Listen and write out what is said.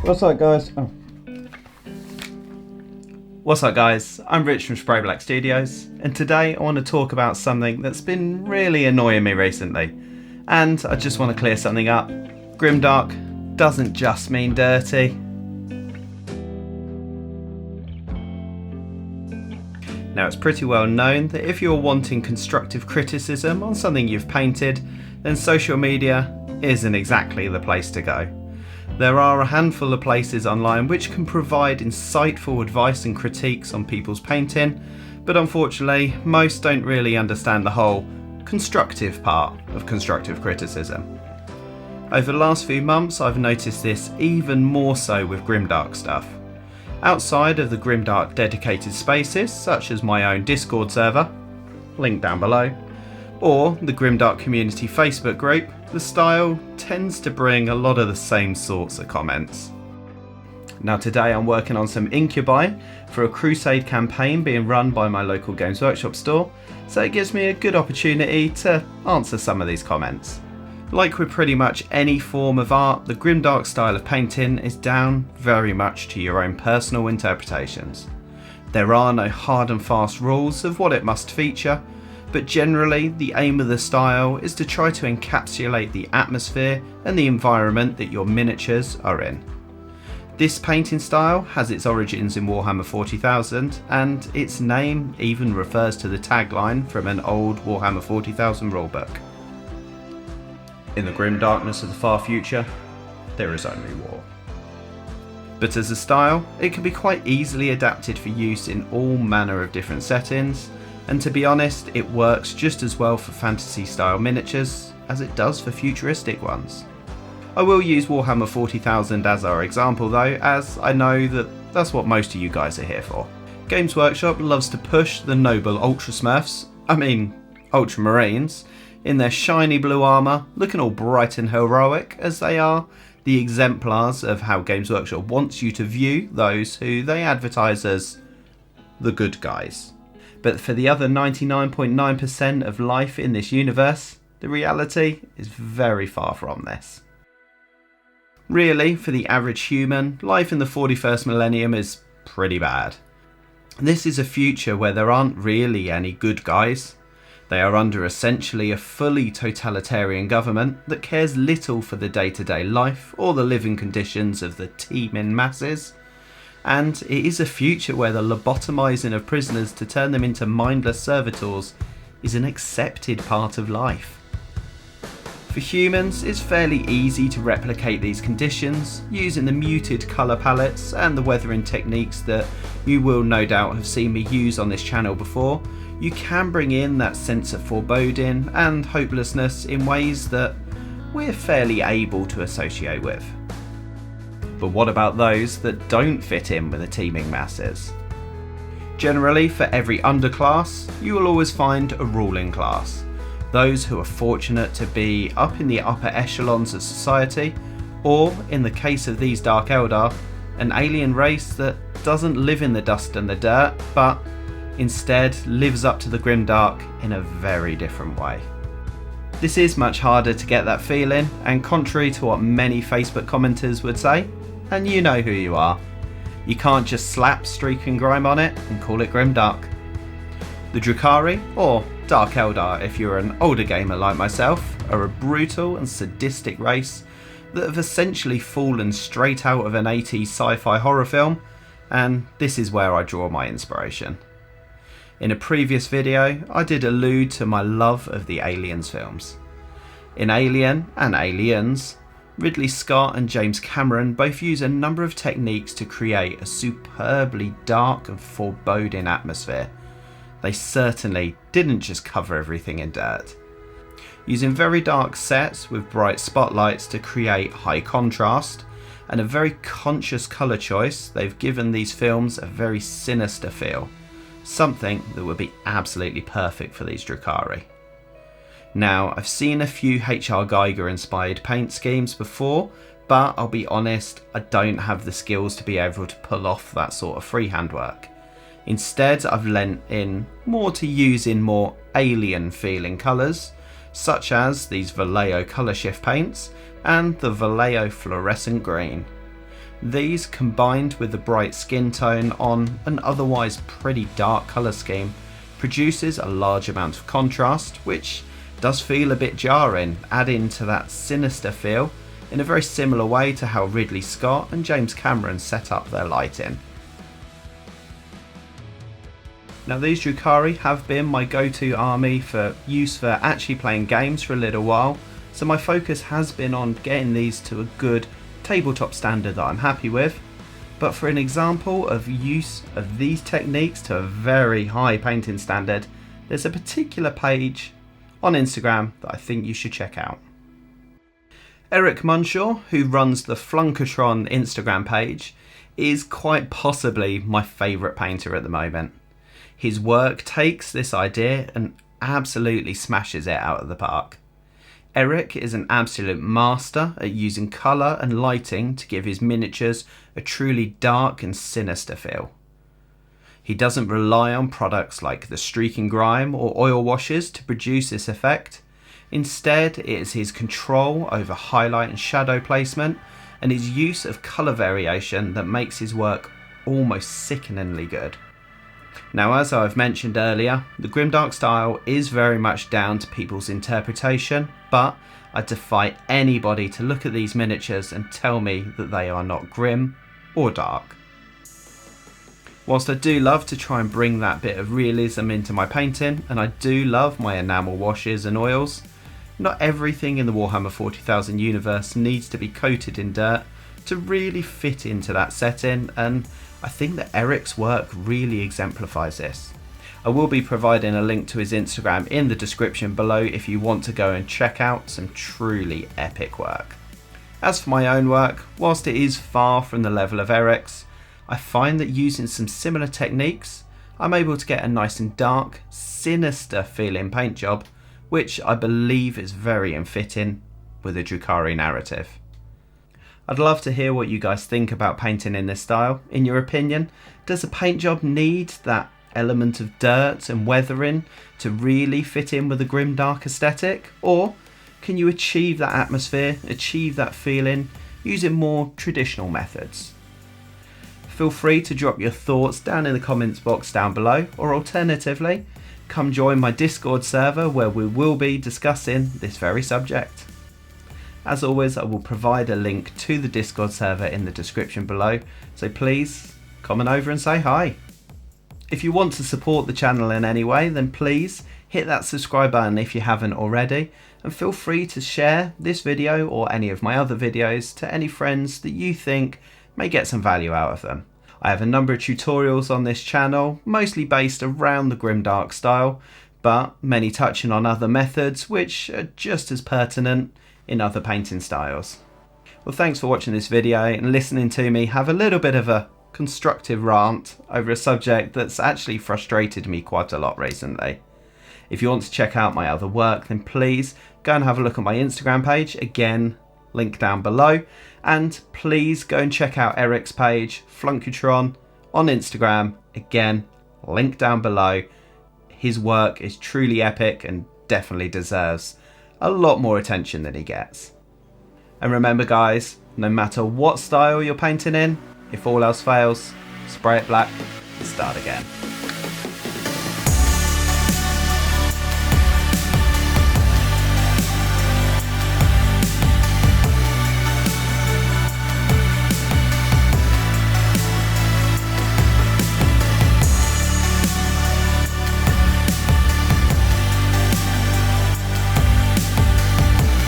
What's up, guys? What's up, guys? I'm Rich from Spray Black Studios, and today I want to talk about something that's been really annoying me recently. And I just want to clear something up. Grimdark doesn't just mean dirty. Now, it's pretty well known that if you're wanting constructive criticism on something you've painted, then social media isn't exactly the place to go. There are a handful of places online which can provide insightful advice and critiques on people's painting, but unfortunately most don't really understand the whole constructive part of constructive criticism. Over the last few months I've noticed this even more so with Grimdark stuff. Outside of the Grimdark dedicated spaces, such as my own Discord server, link down below, or the Grimdark community Facebook group, the style tends to bring a lot of the same sorts of comments. Now today I'm working on some incubi for a crusade campaign being run by my local Games Workshop store, so it gives me a good opportunity to answer some of these comments. Like with pretty much any form of art, the Grimdark style of painting is down very much to your own personal interpretations. There are no hard and fast rules of what it must feature, but generally the aim of the style is to try to encapsulate the atmosphere and the environment that your miniatures are in. This painting style has its origins in Warhammer 40,000, and its name even refers to the tagline from an old Warhammer 40,000 rulebook. In the grim darkness of the far future, there is only war. But as a style, it can be quite easily adapted for use in all manner of different settings, and to be honest, it works just as well for fantasy style miniatures as it does for futuristic ones. I will use Warhammer 40,000 as our example though, as I know that that's what most of you guys are here for. Games Workshop loves to push the noble Ultramarines, in their shiny blue armour, looking all bright and heroic, as they are the exemplars of how Games Workshop wants you to view those who they advertise as the good guys. But for the other 99.9% of life in this universe, the reality is very far from this. Really, for the average human, life in the 41st millennium is pretty bad. This is a future where there aren't really any good guys. They are under essentially a fully totalitarian government that cares little for the day-to-day life or the living conditions of the teeming masses. And it is a future where the lobotomizing of prisoners to turn them into mindless servitors is an accepted part of life. For humans, it's fairly easy to replicate these conditions using the muted colour palettes and the weathering techniques that you will no doubt have seen me use on this channel before. You can bring in that sense of foreboding and hopelessness in ways that we're fairly able to associate with. But what about those that don't fit in with the teeming masses? Generally, for every underclass, you will always find a ruling class. Those who are fortunate to be up in the upper echelons of society, or, in the case of these Dark Eldar, an alien race that doesn't live in the dust and the dirt, but instead lives up to the Grimdark in a very different way. This is much harder to get that feeling, and contrary to what many Facebook commenters would say, and you know who you are, you can't just slap streak and grime on it and call it Grimdark. The Drukhari, or Dark Eldar if you're an older gamer like myself, are a brutal and sadistic race that have essentially fallen straight out of an 80s sci-fi horror film, and this is where I draw my inspiration. In a previous video, I did allude to my love of the Aliens films. In Alien and Aliens, Ridley Scott and James Cameron both use a number of techniques to create a superbly dark and foreboding atmosphere. They certainly didn't just cover everything in dirt. Using very dark sets with bright spotlights to create high contrast, and a very conscious colour choice, they've given these films a very sinister feel. Something that would be absolutely perfect for these Drukhari. Now, I've seen a few H.R. Geiger inspired paint schemes before, but I'll be honest, I don't have the skills to be able to pull off that sort of freehand work. Instead, I've lent in more to using more alien feeling colours, such as these Vallejo colour shift paints and the Vallejo fluorescent green. These, combined with the bright skin tone on an otherwise pretty dark colour scheme, produces a large amount of contrast, which does feel a bit jarring, adding to that sinister feel in a very similar way to how Ridley Scott and James Cameron set up their lighting. Now, these Drukhari have been my go-to army for use for actually playing games for a little while, so my focus has been on getting these to a good tabletop standard that I'm happy with. But for an example of use of these techniques to a very high painting standard, there's a particular page on Instagram that I think you should check out. Eric Munshaw, who runs the Flunkatron Instagram page, is quite possibly my favourite painter at the moment. His work takes this idea and absolutely smashes it out of the park. Eric is an absolute master at using colour and lighting to give his miniatures a truly dark and sinister feel. He doesn't rely on products like the streaking grime or oil washes to produce this effect. Instead, it is his control over highlight and shadow placement and his use of colour variation that makes his work almost sickeningly good. Now, as I've mentioned earlier, the Grimdark style is very much down to people's interpretation, but I defy anybody to look at these miniatures and tell me that they are not grim or dark. Whilst I do love to try and bring that bit of realism into my painting, and I do love my enamel washes and oils, not everything in the Warhammer 40,000 universe needs to be coated in dirt to really fit into that setting, and I think that Eric's work really exemplifies this. I will be providing a link to his Instagram in the description below if you want to go and check out some truly epic work. As for my own work, whilst it is far from the level of Eric's, I find that using some similar techniques, I'm able to get a nice and dark, sinister feeling paint job, which I believe is very unfitting with a Drukhari narrative. I'd love to hear what you guys think about painting in this style. In your opinion, does a paint job need that element of dirt and weathering to really fit in with a grimdark aesthetic? Or can you achieve that atmosphere, achieve that feeling, using more traditional methods? Feel free to drop your thoughts down in the comments box down below, or alternatively, come join my Discord server where we will be discussing this very subject. As always, I will provide a link to the Discord server in the description below, so please come on over and say hi. If you want to support the channel in any way, then please hit that subscribe button if you haven't already, and feel free to share this video or any of my other videos to any friends that you think may get some value out of them. I have a number of tutorials on this channel, mostly based around the Grimdark style, but many touching on other methods which are just as pertinent in other painting styles. Well, thanks for watching this video and listening to me have a little bit of a constructive rant over a subject that's actually frustrated me quite a lot recently. If you want to check out my other work, then please go and have a look at my Instagram page, again, link down below, and please go and check out Eric's page, Flunkatron, on Instagram, again, link down below. His work is truly epic and definitely deserves a lot more attention than he gets. And remember guys, no matter what style you're painting in, if all else fails, spray it black and start again.